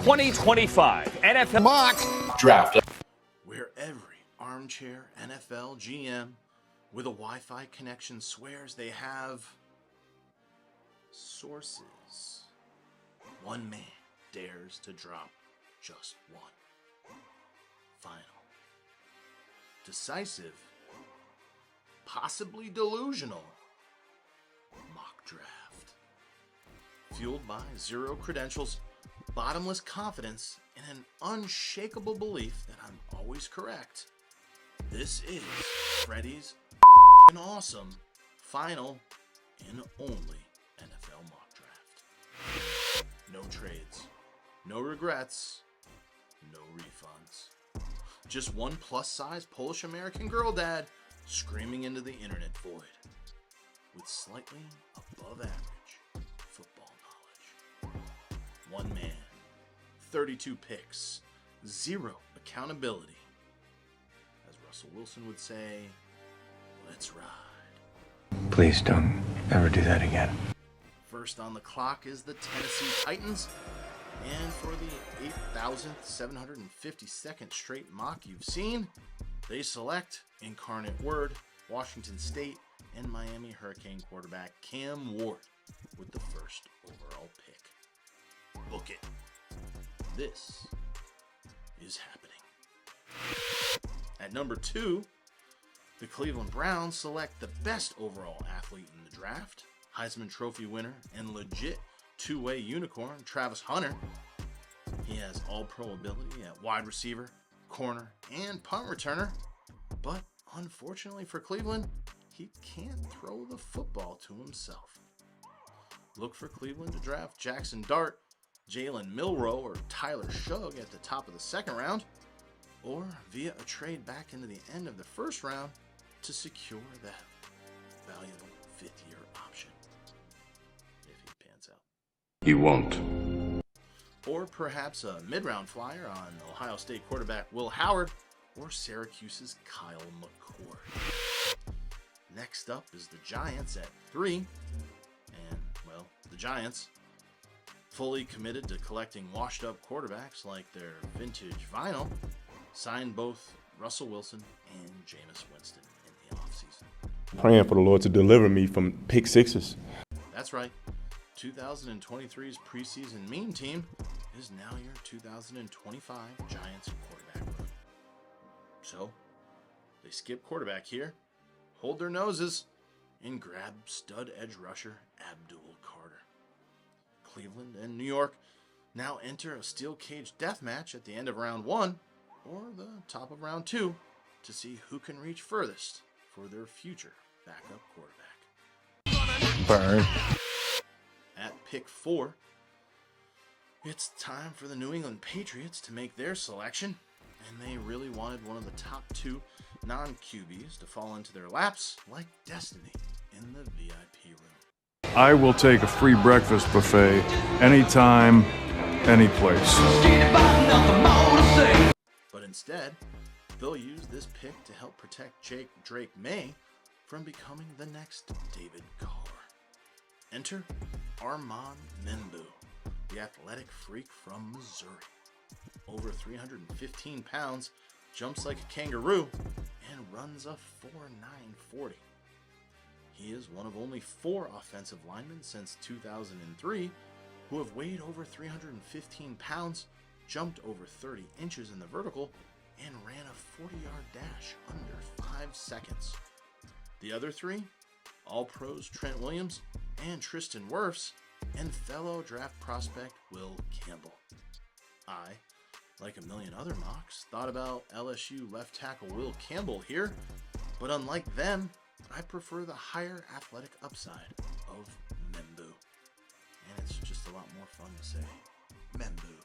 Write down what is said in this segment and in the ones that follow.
2025 NFL mock draft, where every armchair NFL GM with a Wi-Fi connection swears they have sources. One man dares to drop just one. Final, decisive, possibly delusional mock draft. Fueled by zero credentials, bottomless confidence, and an unshakable belief that I'm always correct. This is Freddy's awesome final and only NFL mock draft. No trades, no regrets, no refunds. Just one plus-size Polish American girl dad screaming into the internet void with slightly above average football knowledge. One man, 32 picks, zero accountability. As Russell Wilson would say, let's ride. Please don't ever do that again. First on the clock is the Tennessee Titans. And for the 8,752nd straight mock you've seen, they select Incarnate Word, Washington State, and Miami Hurricane quarterback Cam Ward with the first overall pick. Book it. This is happening. At number 2, the Cleveland Browns select the best overall athlete in the draft, Heisman Trophy winner and legit two-way unicorn, Travis Hunter. He has all-pro ability at wide receiver, corner, and punt returner, but unfortunately for Cleveland, he can't throw the football to himself. Look for Cleveland to draft Jackson Dart, Jalen Milroe, or Tyler Shugg at the top of the second round, or via a trade back into the end of the first round to secure that valuable fifth-year option, if he pans out. he won't. Or perhaps a mid-round flyer on Ohio State quarterback Will Howard or Syracuse's Kyle McCord. Next up is the Giants at 3. And, well, the Giants, fully committed to collecting washed-up quarterbacks like their vintage vinyl, signed both Russell Wilson and Jameis Winston in the offseason. Praying for the Lord to deliver me from pick sixes. That's right. 2023's preseason meme team is now your 2025 Giants quarterback room. So, they skip quarterback here, hold their noses, and grab stud edge rusher Abdul Carter. Cleveland and New York now enter a steel cage death match at the end of round 1 or the top of round 2 to see who can reach furthest for their future backup quarterback. Burn. At pick 4, it's time for the New England Patriots to make their selection, and they really wanted one of the top 2 non-QBs to fall into their laps like destiny in the VIP room. I will take a free breakfast buffet anytime, any place. But instead, they'll use this pick to help protect Drake May from becoming the next David Carr. Enter Armand Membu, the athletic freak from Missouri. Over 315 pounds, jumps like a kangaroo, and runs a 4.9 40. He is one of only 4 offensive linemen since 2003 who have weighed over 315 pounds, jumped over 30 inches in the vertical, and ran a 40-yard dash under 5 seconds. The other 3, All-Pros Trent Williams and Tristan Wirfs, and fellow draft prospect Will Campbell. I, like a million other mocks, thought about LSU left tackle Will Campbell here, but unlike them, I prefer the higher athletic upside of Membu. And it's just a lot more fun to say. Membu.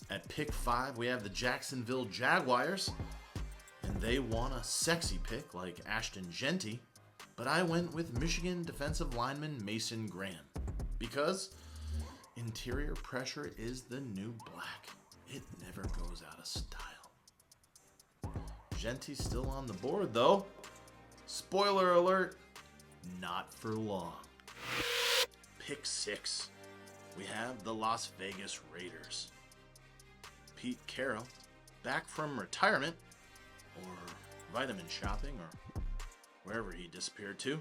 At pick 5, we have the Jacksonville Jaguars, and they want a sexy pick like Ashton Genty, but I went with Michigan defensive lineman Mason Graham, because interior pressure is the new black. It never goes out of style. Genty's still on the board, though. Spoiler alert, not for long. Pick 6. we have the Las Vegas Raiders. Pete Carroll, back from retirement, or vitamin shopping, or wherever he disappeared to,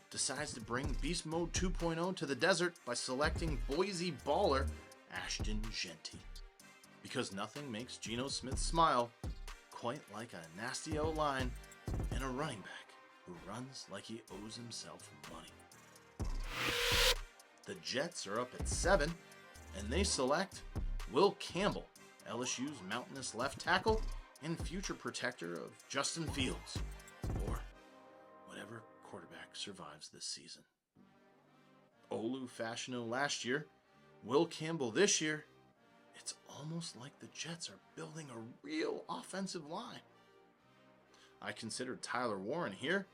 decides to bring Beast Mode 2.0 to the desert by selecting Boise baller Ashton Genty. Because nothing makes Geno Smith smile quite like a nasty O-line and a running back who runs like he owes himself money. The Jets are up at 7, and they select Will Campbell, LSU's mountainous left tackle and future protector of Justin Fields, or whatever quarterback survives this season. Olu Fashanu last year, Will Campbell this year. It's almost like the Jets are building a real offensive line. I considered Tyler Warren here,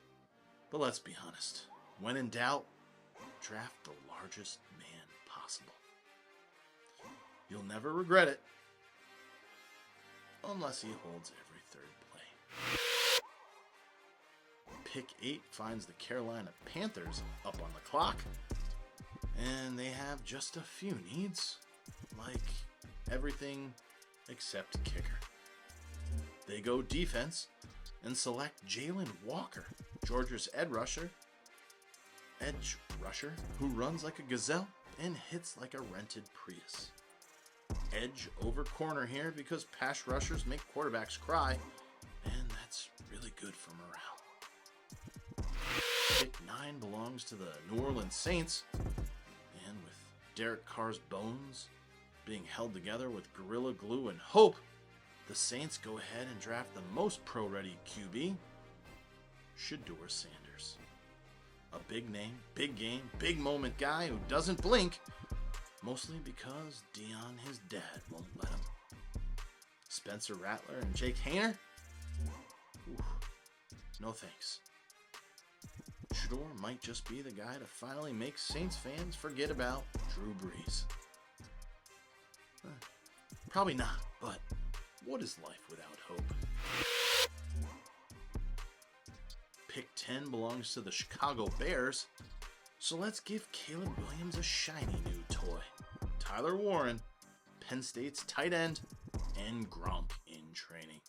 but let's be honest. When in doubt, draft the largest man possible. You'll never regret it, unless he holds every third play. Pick 8 finds the Carolina Panthers up on the clock, and they have just a few needs, like everything except kicker. They go defense and select Jalen Walker, Georgia's edge rusher, who runs like a gazelle and hits like a rented Prius. Edge over corner here because pass rushers make quarterbacks cry, and that's really good for morale. Pick 9 belongs to the New Orleans Saints, and with Derek Carr's bones being held together with Gorilla Glue and hope, the Saints go ahead and draft the most pro-ready QB, Shedeur Sanders. A big name, big game, big moment guy who doesn't blink, mostly because Dion, his dad, won't let him. Spencer Rattler and Jake Haener? Ooh, no thanks. Shedeur might just be the guy to finally make Saints fans forget about Drew Brees. Probably not, but what is life without hope? Pick 10 belongs to the Chicago Bears, so let's give Caleb Williams a shiny new toy. Tyler Warren, Penn State's tight end, and Gronk in training.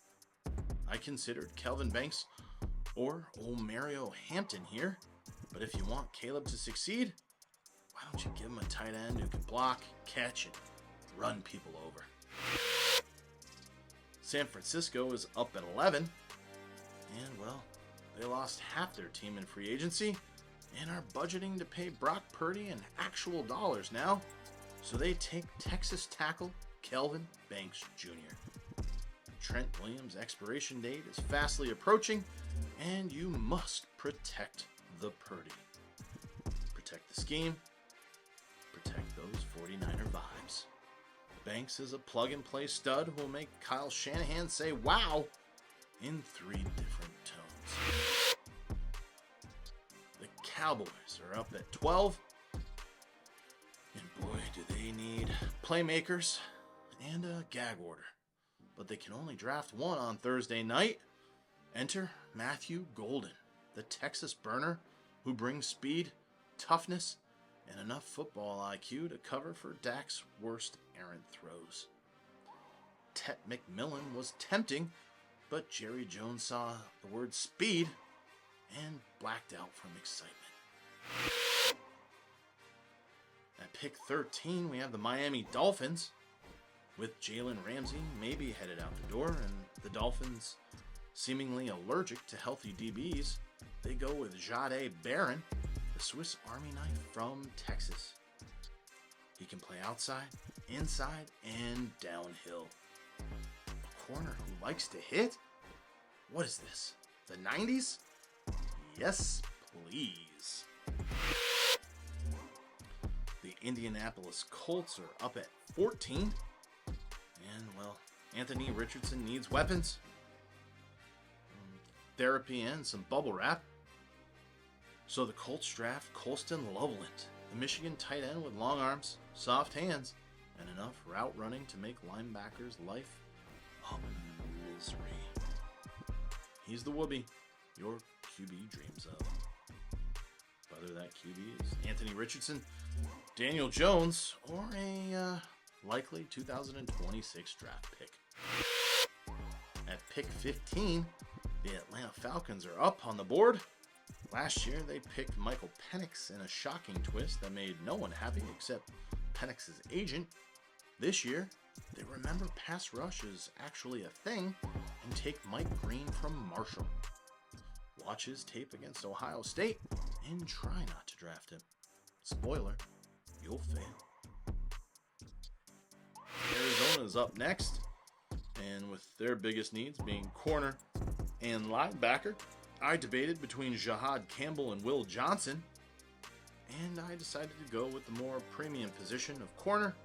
I considered Kelvin Banks or old Mario Hampton here, but if you want Caleb to succeed, why don't you give him a tight end who can block, catch, and run people over? San Francisco is up at 11, and well, they lost half their team in free agency and are budgeting to pay Brock Purdy in actual dollars now, so they take Texas tackle Kelvin Banks Jr. Trent Williams' expiration date is fastly approaching, and you must protect the Purdy. Protect the scheme, protect those 49er vibes. Banks is a plug-and-play stud who will make Kyle Shanahan say wow in 3 different tones. The Cowboys are up at 12, and boy do they need playmakers and a gag order. But they can only draft 1 on Thursday night. Enter Matthew Golden, the Texas burner who brings speed, toughness, and enough football IQ to cover for Dak's worst errant throws. Tet McMillan was tempting, but Jerry Jones saw the word speed and blacked out from excitement. At pick 13, we have the Miami Dolphins, with Jalen Ramsey maybe headed out the door, and the Dolphins seemingly allergic to healthy DBs. They go with Jahdae Barron, the Swiss Army knife from Texas. He can play outside, inside, and downhill. A corner who likes to hit? What is this? The 90s? Yes, please. The Indianapolis Colts are up at 14. And, well, Anthony Richardson needs weapons, therapy, and some bubble wrap. So the Colts draft Colston Loveland, the Michigan tight end with long arms, soft hands, and enough route running to make linebackers' life a misery. He's the whoopee your QB dreams of. Whether that QB is Anthony Richardson, Daniel Jones, or a likely 2026 draft pick. At pick 15, the Atlanta Falcons are up on the board. Last year, they picked Michael Penix in a shocking twist that made no one happy except Penix's agent. This year, they remember pass rush is actually a thing and take Mike Green from Marshall. Watch his tape against Ohio State and try not to draft him. Spoiler, you'll fail. Arizona's up next, and with their biggest needs being corner and linebacker, I debated between Jahad Campbell and Will Johnson, and I decided to go with the more premium position of corner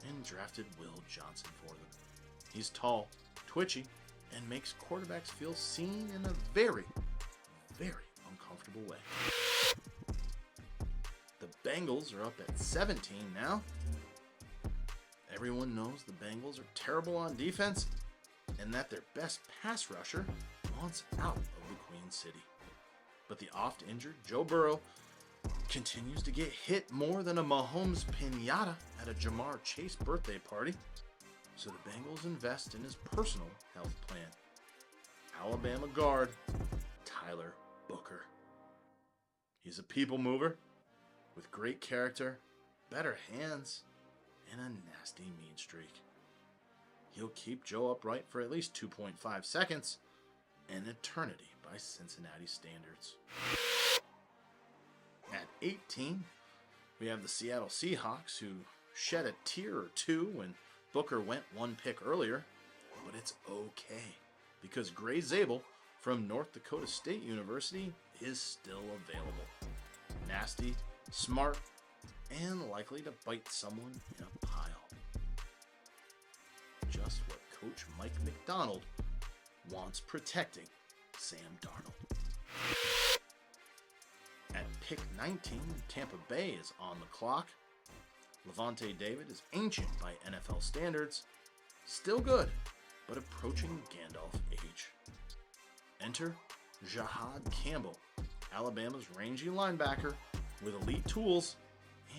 and drafted Will Johnson for them. He's tall, twitchy, and makes quarterbacks feel seen in a very, very uncomfortable way. The Bengals are up at 17 now. Everyone knows the Bengals are terrible on defense and that their best pass rusher wants out of the Queen City. But the oft-injured Joe Burrow continues to get hit more than a Mahomes piñata at a Jamar Chase birthday party, so the Bengals invest in his personal health plan. Alabama guard Tyler Booker. He's a people mover with great character, better hands, and a nasty mean streak. He'll keep Joe upright for at least 2.5 seconds, an eternity by Cincinnati standards. At 18, we have the Seattle Seahawks, who shed a tear or two when Booker went one pick earlier, but it's okay because Gray Zabel from North Dakota State University is still available. Nasty, smart, and likely to bite someone in a pile. Just what Coach Mike McDonald wants protecting Sam Darnold. At pick 19, Tampa Bay is on the clock. Levante David is ancient by NFL standards, still good, but approaching Gandalf age. Enter Jahad Campbell, Alabama's rangy linebacker with elite tools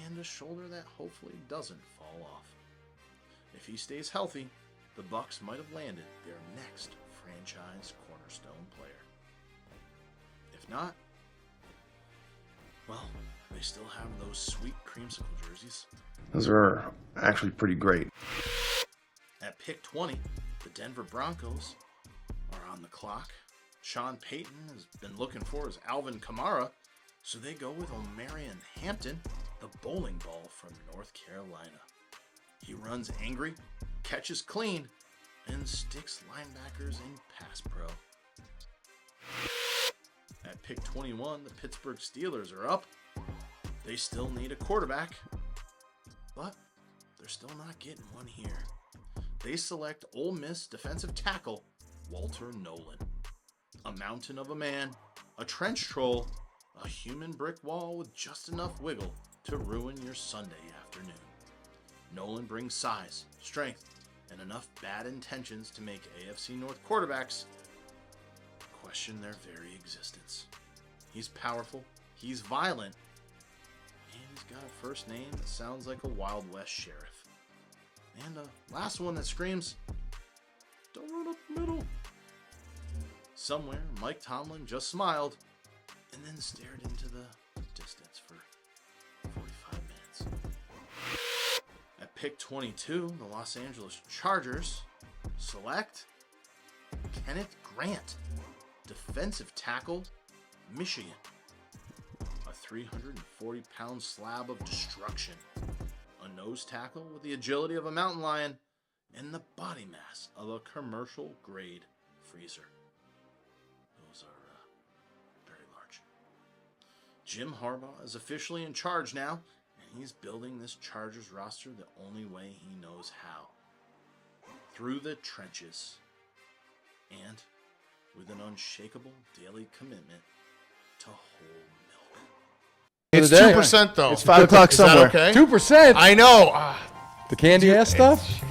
and a shoulder that hopefully doesn't fall off. If he stays healthy, the Bucs might have landed their next franchise cornerstone player. If not, well, they still have those sweet creamsicle jerseys. Those are actually pretty great. At pick 20, the Denver Broncos are on the clock. Sean Payton has been looking for his Alvin Kamara, so they go with Omarion Hampton, the bowling ball from North Carolina. He runs angry, catches clean, and sticks linebackers in pass pro. At pick 21, the Pittsburgh Steelers are up. They still need a quarterback, but they're still not getting one here. They select Ole Miss defensive tackle Walter Nolan. A mountain of a man, a trench troll, a human brick wall with just enough wiggle to ruin your Sunday afternoon. Nolan brings size, strength, and enough bad intentions to make AFC North quarterbacks question their very existence. He's powerful, he's violent, and he's got a first name that sounds like a Wild West sheriff. And a last one that screams, "Don't run up the middle." Somewhere, Mike Tomlin just smiled and then stared into the distance for 45 minutes. At pick 22, the Los Angeles Chargers select Kenneth Grant, defensive tackle, Michigan. A 340-pound slab of destruction. A nose tackle with the agility of a mountain lion and the body mass of a commercial-grade freezer. Those are very large. Jim Harbaugh is officially in charge now, and he's building this Chargers roster the only way he knows how. Through the trenches. And with an unshakable daily commitment to whole milk. It's the day. 2% though. It's 5 o'clock Is that somewhere. okay? 2%. I know. The candy ass stuff.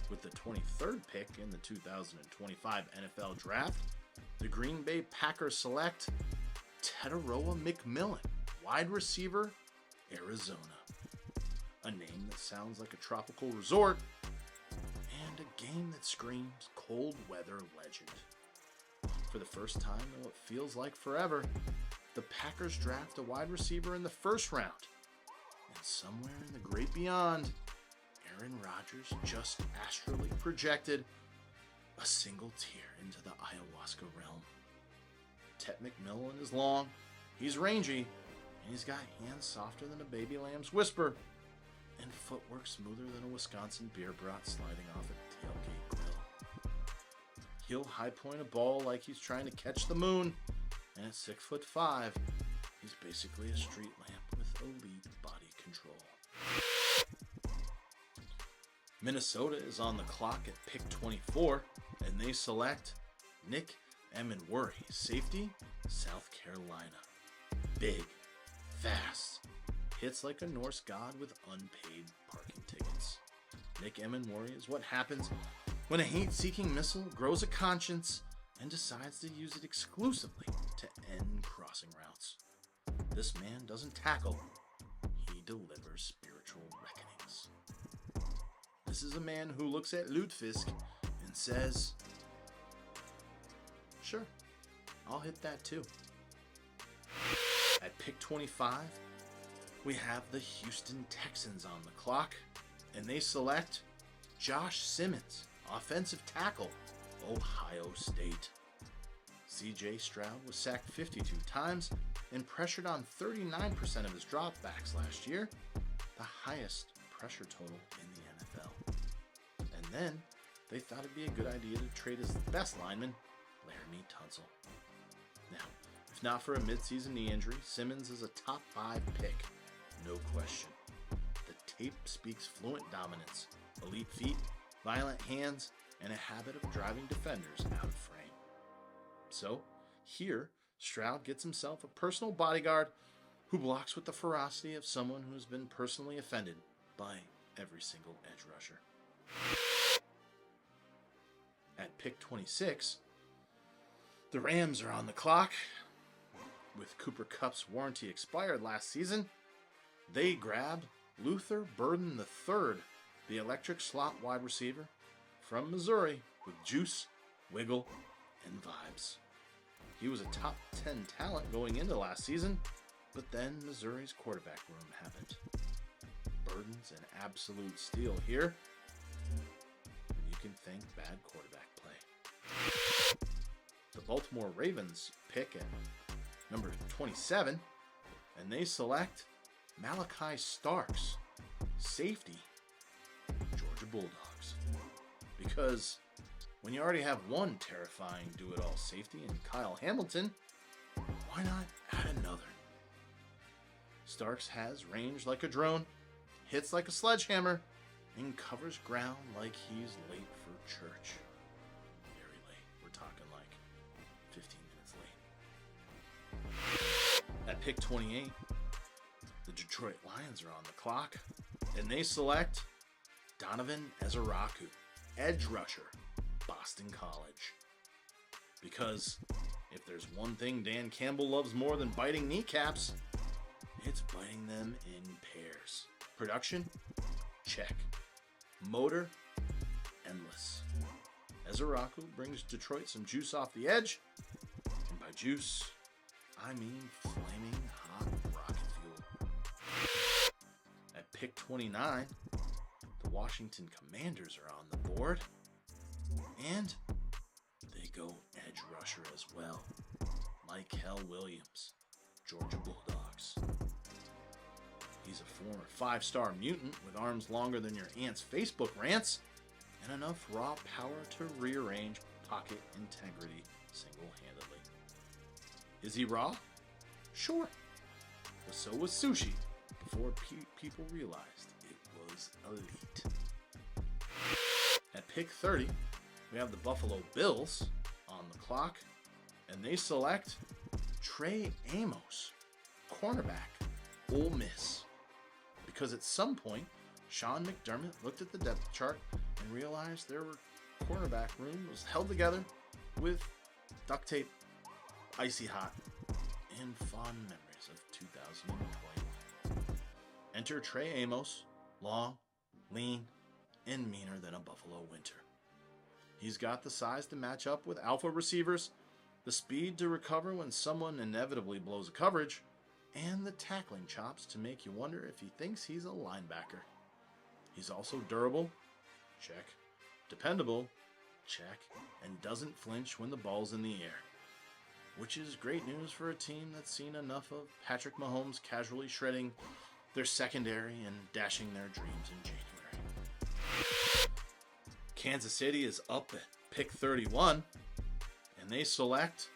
With the 23rd pick in the 2025 NFL Draft, the Green Bay Packers select Teteroa McMillan, wide receiver Arizona. A name that sounds like a tropical resort, and a game that screams cold weather legend. For the first time in what feels like forever, the Packers draft a wide receiver in the first round. And somewhere in the great beyond, Aaron Rodgers just astrally projected a single tear into the ayahuasca realm. Tet McMillan is long, he's rangy, and he's got hands softer than a baby lamb's whisper, and footwork smoother than a Wisconsin beer brat sliding off a tailgate grill. He'll high point a ball like he's trying to catch the moon, and at 6'5", he's basically a street lamp with elite body control. Minnesota is on the clock at pick 24, and they select Nick Emenworry, safety, South Carolina. Big, fast, hits like a Norse god with unpaid parking tickets. Nick Emenworry is what happens when a hate-seeking missile grows a conscience and decides to use it exclusively to end crossing routes. This man doesn't tackle, he delivers spiritual reckonings. This is a man who looks at Lutefisk and says, sure, I'll hit that too. At pick 25, we have the Houston Texans on the clock, and they select Josh Simmons, offensive tackle, Ohio State. C.J. Stroud was sacked 52 times and pressured on 39% of his dropbacks last year, the highest pressure total in the NFL. And then they thought it'd be a good idea to trade his best lineman, Laramie Tunsil. Now, if not for a midseason knee injury, Simmons is a top 5 pick, no question. The tape speaks fluent dominance, elite feet, violent hands, and a habit of driving defenders out of frame. So, here, Stroud gets himself a personal bodyguard who blocks with the ferocity of someone who's been personally offended by every single edge rusher. At pick 26, the Rams are on the clock. With Cooper Kupp's warranty expired last season, they grab Luther Burden III, the electric slot wide receiver from Missouri with juice, wiggle, and vibes. He was a top 10 talent going into last season, but then Missouri's quarterback room happened. Burden's an absolute steal here, and you can thank bad quarterback play. The Baltimore Ravens pick at number 27, and they select Malachi Starks, safety, Georgia Bulldogs. Because when you already have one terrifying do-it-all safety in Kyle Hamilton, why not add another? Starks has range like a drone, hits like a sledgehammer, and covers ground like he's late for church. Very late. We're talking like 15 minutes late. At pick 28, the Detroit Lions are on the clock, and they select Donovan Ezeraku, edge rusher, Boston College. Because if there's one thing Dan Campbell loves more than biting kneecaps, it's biting them in pairs. Production? Check. Motor? Endless. Ezeraku brings Detroit some juice off the edge, and by juice, I mean flaming hot rocket fuel. At pick 29, the Washington Commanders are on the board, and they go edge rusher as well. Michael Williams, Georgia Bulldogs. He's a former 5-star mutant with arms longer than your aunt's Facebook rants and enough raw power to rearrange pocket integrity single-handedly. Is he raw? Sure. But so was sushi before people realized it was elite. At pick 30, we have the Buffalo Bills on the clock, and they select Trey Amos, cornerback, Ole Miss. Because at some point, Sean McDermott looked at the depth chart and realized their cornerback room was held together with duct tape, icy hot, and fond memories of 2021. Enter Trey Amos, long, lean, and meaner than a Buffalo winter. He's got the size to match up with alpha receivers, the speed to recover when someone inevitably blows a coverage, and the tackling chops to make you wonder if he thinks he's a linebacker. He's also durable, check, dependable, check, and doesn't flinch when the ball's in the air. Which is great news for a team that's seen enough of Patrick Mahomes casually shredding their secondary and dashing their dreams in January. Kansas City is up at pick 31, and they select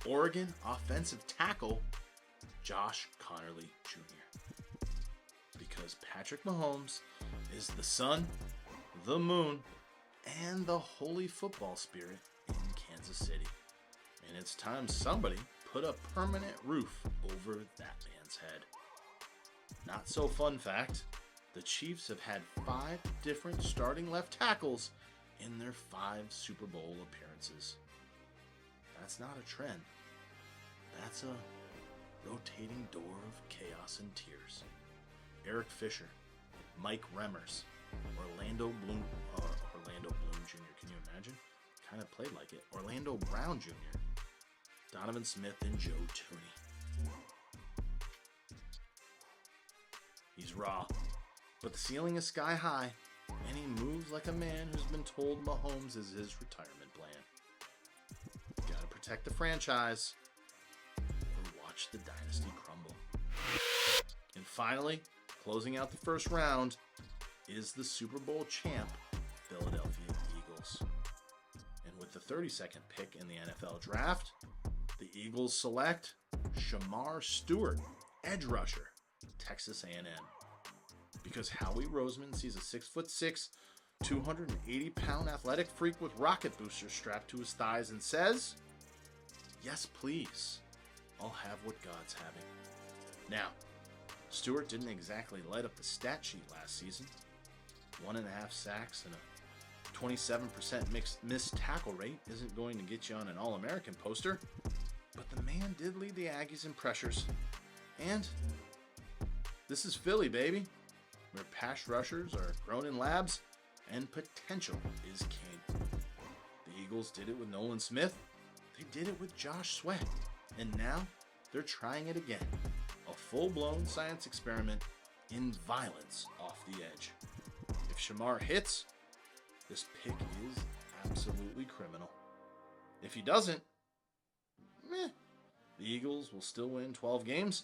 Oregon offensive tackle Josh Connerly Jr. Because Patrick Mahomes is the sun, the moon, and the holy football spirit in Kansas City. And it's time somebody put a permanent roof over that man's head. Not so fun fact, the Chiefs have had 5 different starting left tackles in their 5 Super Bowl appearances. That's not a trend. That's a rotating door of chaos and tears. Eric Fisher, Mike Remmers, Orlando Bloom Jr., can you imagine? Kind of played like it. Orlando Brown Jr., Donovan Smith, and Joe Tooney. He's raw, but the ceiling is sky high, and he moves like a man who's been told Mahomes is his retirement plan. Gotta protect the franchise, or watch the dynasty crumble. And finally, closing out the first round, is the Super Bowl champ, Philadelphia Eagles. And with the 32nd pick in the NFL draft, the Eagles select Shamar Stewart, edge rusher, Texas A&M. Because Howie Roseman sees a 6'6", 280-pound athletic freak with rocket boosters strapped to his thighs and says, "Yes, please. I'll have what God's having." Now, Stewart didn't exactly light up the stat sheet last season. 1.5 sacks and a 27% missed tackle rate isn't going to get you on an All-American poster, but the man did lead the Aggies in pressures. And this is Philly, baby, where pass rushers are grown in labs and potential is king. The Eagles did it with Nolan Smith. They did it with Josh Sweat. And now they're trying it again. A full-blown science experiment in violence off the edge. If Shamar hits, this pick is absolutely criminal. If he doesn't, the Eagles will still win 12 games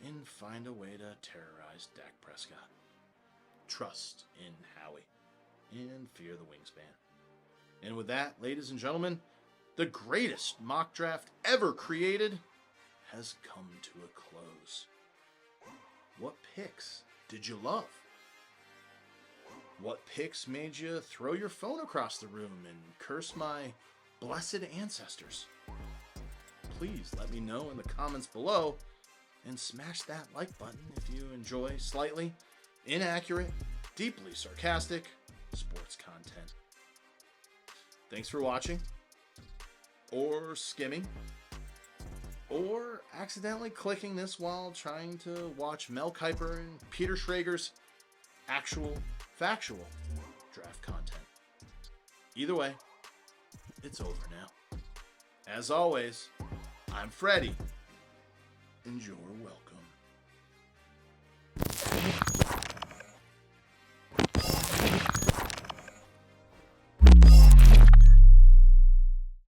and find a way to terrorize Dak Prescott. Trust in Howie and fear the wingspan. And with that, ladies and gentlemen, the greatest mock draft ever created has come to a close. What picks did you love? What picks made you throw your phone across the room and curse my blessed ancestors? Please let me know in the comments below and smash that like button if you enjoy slightly inaccurate, deeply sarcastic sports content. Thanks for watching, or skimming, or accidentally clicking this while trying to watch Mel Kiper and Peter Schrager's actual, factual draft content. Either way, it's over now. As always, I'm Freddy, and you're welcome.